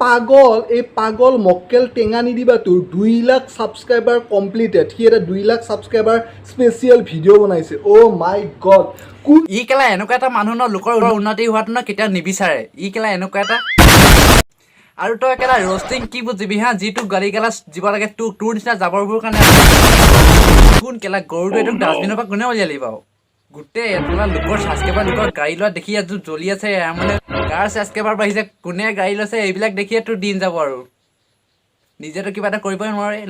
পাগল মক্কেল টেঙা নিদিবা তোৰ 2 লাখ সাবস্ক্ৰাইবাৰ কমপ্লিটেড সি এটা 2 লাখ সাবস্ক্ৰাইবাৰ স্পেশাল ভিডিও বনাইছে ও মাই গড ই কেলা এনেকুৱা এটা মানুহ ন লোকৰ উন্নতি হোৱাটো ন কেতিয়া নিবিচাৰে ই কেলা এনেকুৱা এটা আৰু তই কেলা ৰোষ্টিং কি বুজিবি হা যিটো গালি গালা জীৱ লাগে তোৰ নিচিনা জাবৰবোৰ কাৰণে কোন কেলা গৰুটো এইটো ডাষ্টবিনৰ পৰা কোনে উলিয়ালি বাৰু গোটেই এতলা লোকৰ সাবস্ক্ৰাইবাৰ লোকৰ গাড়ী লোৱা দেখি আছো জ্বলি আছে মানে কাৰ সাবস্ক্ৰাইবাৰ বাঢ়িছে কোনে গাড়ী লৈছে এইবিলাক দেখিয়ে তোৰ দিন যাব আৰু নিজেতো কিবা এটা কৰিবই নোৱাৰে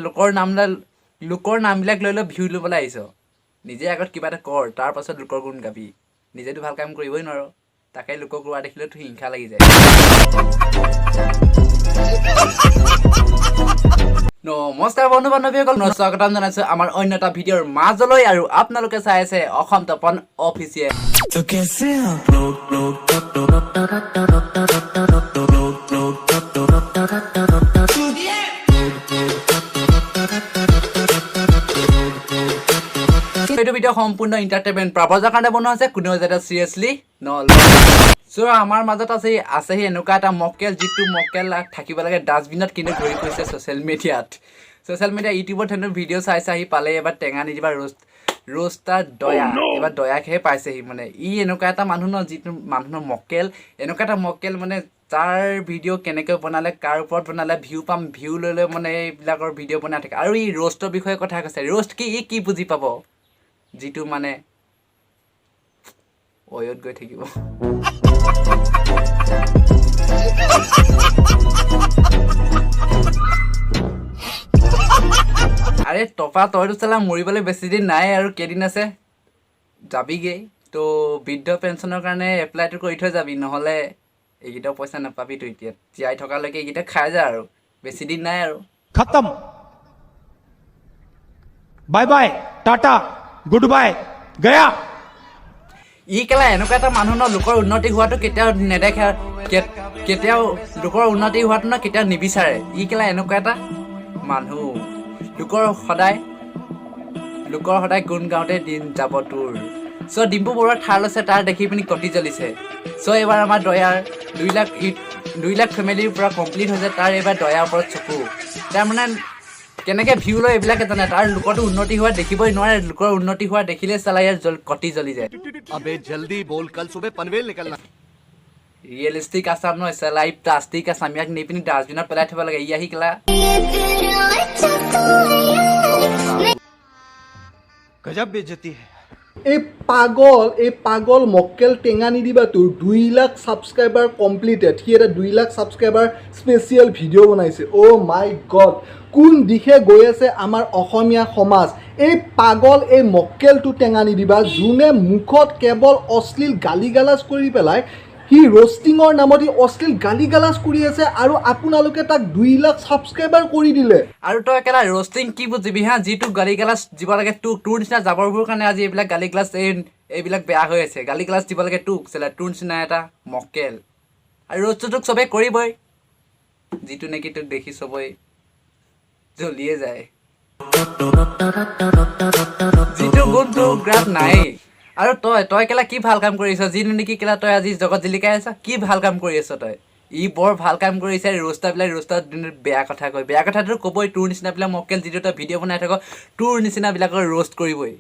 লোকৰ নামবিলাক লৈ লৈ ভিউ ল'বলৈ আহিছ নিজে আগত কিবা এটা কৰ তাৰ পাছত লোকৰ গুণ গাবি নিজেতো ভাল কাম কৰিবই নোৱাৰ তাকে লোকক কোৱা দেখিলে তো হিংসা লাগি যায় নমস্কাৰ বন্ধু বান্ধৱীসকল স্বাগতম জনাইছো আমাৰ অন্য এটা ভিডিঅ'ৰ মাজলৈ আৰু আপোনালোকে চাই আছে অসম তপন অফিচিয়েল এইটো ভিডিঅ' সম্পূৰ্ণ এণ্টাৰটেইনমেণ্ট পাৰপজৰ কাৰণে বনোৱা হৈছে কোনেও যাতে চিৰিয়াছলি নলয় চ' আমাৰ মাজত আছেহি এনেকুৱা এটা মক্কেল যিটো মক্কেল থাকিব লাগে ডাষ্টবিনত কিন্তু ঘূৰি ফুৰিছে ছ'চিয়েল মিডিয়া ইউটিউবত হেনো ভিডিঅ' চাইছে আহি পালে এবাৰ টেঙা নিদিবা ৰোষ্টাৰ দয়া এবাৰ দয়াকহে পাইছেহি মানে ই এনেকুৱা এটা মানুহ ন যিটো মানুহৰ মক্কেল এনেকুৱা এটা মক্কেল মানে তাৰ ভিডিঅ' কেনেকৈ বনালে কাৰ ওপৰত বনালে ভিউ লৈ লৈ মানে এইবিলাকৰ ভিডিঅ' বনাই থাকে আৰু ই ৰোষ্টৰ বিষয়ে কথা কৈছে ৰোষ্ট কি বুজি পাব যিটো মানে অয়ত গৈ থাকিব আৰে টপা তইতো চালা মৰিবলৈ বেছি দিন নাই আৰু কেইদিন আছে যাবিগৈ তো বৃদ্ধ পেঞ্চনৰ কাৰণে এপ্লাইটো কৰি থৈ যাবি নহ'লে এইকেইটা পইচা নাপাবি তো এতিয়া জীয়াই থকালৈকে এইকেইটা খাই যা আৰু বেছি দিন নাই আৰু খতম bye bye tata good bye গয়া ই কেলা এনেকুৱা এটা মানুহ ন লোকৰ উন্নতি হোৱাটো কেতিয়াও নেদেখে কেতিয়াও লোকৰ উন্নতি হোৱাটো ন কেতিয়াও নিবিচাৰে ই কেলা এনেকুৱা এটা মানুহ লোকৰ সদায় গুণ গাওঁতে দিন যাব তোৰ চ' ডিম্পু বৰুৱা থাৰ লৈছে তাৰ দেখি পিনি কটি জ্বলিছে চ' এইবাৰ আমাৰ দয়াৰ 2 লাখ ফেমিলিৰ পৰা কমপ্লিট হৈছে তাৰ এইবাৰ দয়াৰ ওপৰত চকু তাৰমানে কেনেকৈ ভিউ লয় এইবিলাকে জানে তাৰ লোকৰটো উন্নতি হোৱা দেখিবই নোৱাৰে লোকৰ উন্নতি হোৱা দেখিলে চালা ইয়াৰ কটি জ্বলি যায় अबे जल्दी बोल कल सुबह पनवेल निकलना ৰিয়েলিষ্টিক আছাম নহয় চালাই প্লাষ্টিক আছাম ইয়াক নি পিনি ডাষ্টবিনত পেলাই থ'ব লাগে ই আহি কেলা गजब बेइज्जती है এই পাগল মক্কেল টেঙা নিদিবা তোৰ 2 লাখ সাবস্ক্রাইবার কমপ্লিটেড সি এটা 2 লাখ সাবস্ক্রাইবার স্পেশাল ভিডিও বনাইছে ও মাই গড কোন দিশে গৈ আছে আমাৰ অসমীয়া সমাজ এই মক্কেলটো টেঙা নিদিবা যোনে মুখত কেৱল অশ্লীল গালি গালাজ কৰি পেলাই সি ৰোষ্টিঙৰ নামত অশ্লীল গালি গালাজ কৰি আছে আৰু আপোনালোকে তাক 2 লাখ সাবস্ক্ৰাইবাৰ কৰি দিলে আৰু তই কেলা ৰোষ্টিং কি বুজিবি হা যিটো গালি গালাজ দিব লাগে তোৰ নিচিনা জাবৰবোৰ কাৰণে আজি এইবিলাক গালি গালাজ এইবিলাক বেয়া হৈ আছে গালি গালাজ দিব লাগে তোৰ নিচিনা এটা মক্কেল আৰু ৰোষ্টটোক চবেই কৰিবই যিটো নেকি তোক দেখি চবেই জ্বলিয়ে যায় যিটো গুণ তোৰ গ্ৰাফ নাই আৰু তই কেলা কি ভাল কাম কৰিছ যিটো নেকি কেলা তই আজি জগত জিলিকাই আছ কি ভাল কাম কৰি আছ তই ই বৰ ভাল কাম কৰিছে ৰোষ্টাৰ বেয়া কথা কয় বেয়া কথাটো ক'বই তোৰ নিচিনাবিলাক মক্কেল যিটো তই ভিডিঅ' বনাই থাক তোৰ নিচিনাবিলাকৰ ৰোষ্ট কৰিবই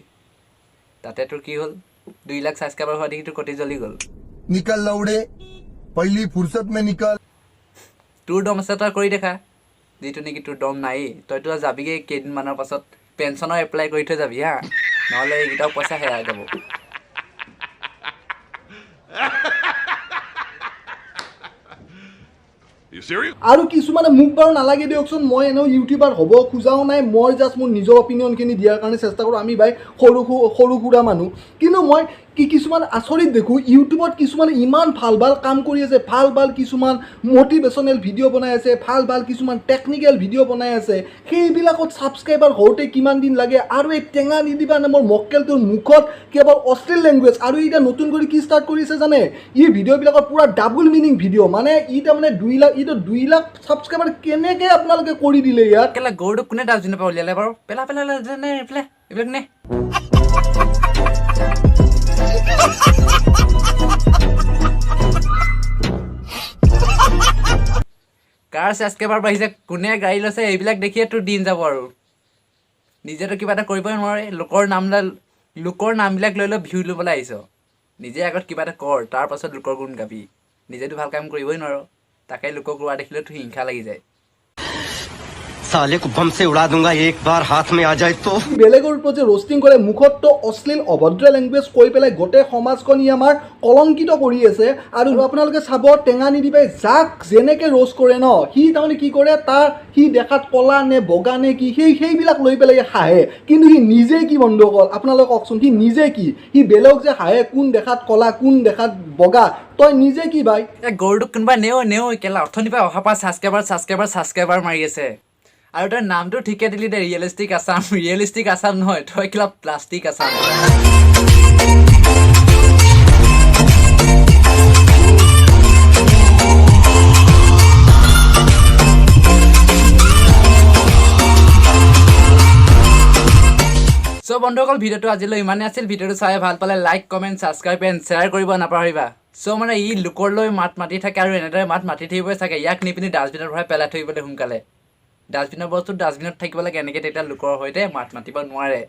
তাতে তোৰ কি হ'ল 2 লাখ ছাবস্ক্ৰাইবাৰ হোৱা দেখি তোৰ কটি জ্বলি গ'ল निकल लौड़े पहली फुर्सत में निकल তোৰ দম আছে তই কৰি দেখা যিটো নেকি তোৰ দম নাই তইতো যাবিগৈ কেইদিনমানৰ পাছত পেঞ্চনৰ এপ্লাই কৰি থৈ যাবি হা নহ'লে এইকেইটাও পইচা হেৰাই যাব আৰু কিছুমানে মোক বাৰু নালাগে দিয়কচোন মই এনেও ইউটিউবাৰ হ'ব খোজাও নাই মই জাষ্ট মোৰ নিজৰ অপিনিয়নখিনি দিয়াৰ কাৰণে চেষ্টা কৰোঁ আমি ভাই সৰু সুৰা মানুহ কিন্তু মই কিছুমান আচৰিত দেখোঁ ইউটিউবত কিছুমানে ইমান ভাল কাম কৰি আছে ভাল কিছুমান মটিভেশ্যনেল ভিডিঅ' বনাই আছে ভাল কিছুমান টেকনিকেল ভিডিঅ' বনাই আছে সেইবিলাকত ছাবস্ক্ৰাইবাৰ হওঁতে কিমান দিন লাগে আৰু এই টেঙা নিদিবা নামৰ মক্কেলটোৰ মুখত কেৱল অশ্লীল লেংগুৱেজ আৰু এতিয়া নতুন কৰি কি ষ্টাৰ্ট কৰিছে জানে ই ভিডিঅ'বিলাকত পুৰা ডাবল মিনিং ভিডিঅ' মানে ই তাৰমানে 2 লাখ ছাবস্ক্ৰাইবাৰ কেনেকৈ আপোনালোকে কৰি দিলে ইয়াত কেলা গৰুটো কোনে ডাষ্টবিনৰ পৰা উলিয়ালে বাৰু পেলা এইবিলাক নে কাৰ ছাবস্ক্ৰাইবাৰ বাঢ়িছে, কোনে গাড়ী লৈছে, এইবিলাক দেখিয়ে তোৰ দিন যাব আৰু নিজেতো কিবা এটা কৰিবই নোৱাৰে। লোকৰ নামবিলাক লৈ ভিউ ল'বলৈ আহিছ। নিজে আগত কিবা এটা কৰ, তাৰ পাছত লোকৰ গুণ গাবি। নিজেতো ভাল কাম কৰিবই নোৱাৰ, তাকে লোকক ৰোৱা দেখিলে তোৰ হিংসা লাগি যায়। साले को बम से उड़ा दूंगा एक बार हाथ में आ जाए तो। বেলেগৰ ওপৰত যে ৰোষ্টিং কৰে, মুখততো অশ্লীল অভদ্ৰ লেংগুৱেজ কৈ পেলাই গোটেই সমাজখন ই আমাৰ কলংকিত কৰি আছে। আৰু আপোনালোকে চাব, টেঙা নিদিবাই যাক যেনেকৈ ৰোষ্ট কৰে ন, সি তাৰমানে কি কৰে, সি দেখাত কলা নে বগা নে কি সেইবিলাক লৈ পেলাই হাঁহে। কিন্তু সি নিজে কি বন্ধুসকল, আপোনালোকে কওকচোন, সি নিজে কি? সি বেলেগ যে হাঁহে, কোন দেখাত কলা কোন দেখাত বগা, তই নিজে কি ভাই? গৰুটোক কোনোবা নেও কেলা অৰ্থনিৰ পৰা অহাৰ পৰা ছাবস্ক্ৰাইবাৰ মাৰি আছে। আৰু তই নামটো ঠিকে দিলি দে, ৰিয়েলিষ্টিক আছাম নহয়, তই কিবা প্লাষ্টিক আছাম। চ' বন্ধুসকল, ভিডিঅ'টো আজিলৈ ইমানেই আছিল। ভিডিঅ'টো চাই ভাল পালে like, comment, subscribe and share কৰিব নাপাহৰিবা। চ' মানে ই লোকৰলৈ মাত মাতি থাকে আৰু এনেদৰে মাত মাতি থাকিবই চাগে। ইয়াক নিপিনি ডাষ্টবিনত ভৰাই পেলাই থৈ দিবলৈ সোনকালে। ডাষ্টবিনৰ বস্তু ডাষ্টবিনত থাকিব লাগে, এনেকৈ তেতিয়া লোকৰ সৈতে মাত মাতিব নোৱাৰে।